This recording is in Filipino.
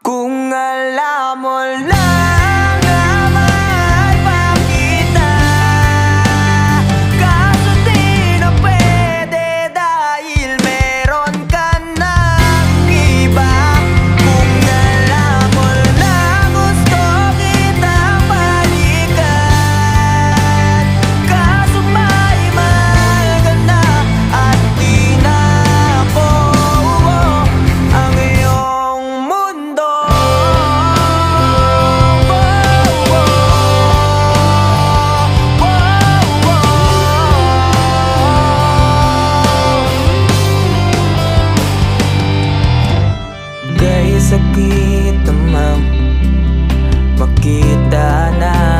Kung alam mo lang na mahal pa kita, kaso di na pwede dahil meron ka ng iba. Kung alam mo lang gusto kitang balikan, kaso may mahal ka na at di na ako ang iyong mundo. Kaya sakit namang makita na